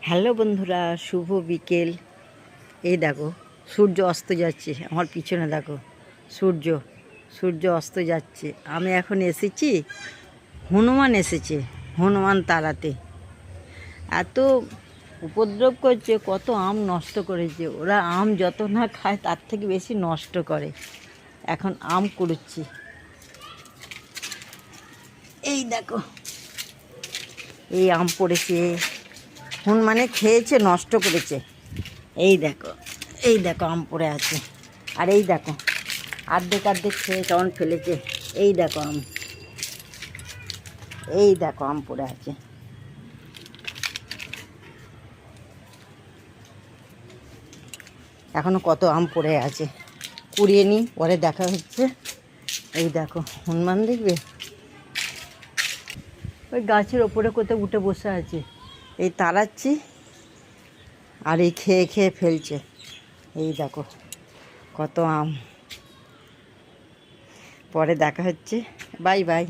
Hello বন্ধুরা, শুভ বিকেল। এই দেখো সূর্য অস্ত যাচ্ছে, আমার পিছনে দেখো সূর্য অস্ত যাচ্ছে। আমি এখন এসেছি, হনুমান এসেছে, হনুমান তাড়াতে। এত উপদ্রব করছে, কত আম নষ্ট করেছে। ওরা আম যত না খায় তার থেকে বেশি নষ্ট করে। এখন আম কুড়ুচ্ছি। এই দেখো এই আম পড়েছে, হনুমানে খেয়েছে, নষ্ট করেছে। এই দেখো আম পড়ে আছে। আর এই দেখো অর্ধেক খেয়ে কেমন ফেলেছে। এই দেখো আম পড়ে আছে। এখনো কত আম পড়ে আছে, কুড়িয়ে নিই, পরে দেখা হচ্ছে। এই দেখো হনুমান দেখবে ওই গাছের ওপরে কোথাও উঠে বসে আছে। এই তাড়াচ্ছি আর এই খেয়ে খেয়ে ফেলছে। এই দেখো কত আম। পরে দেখা হচ্ছে, বাই বাই।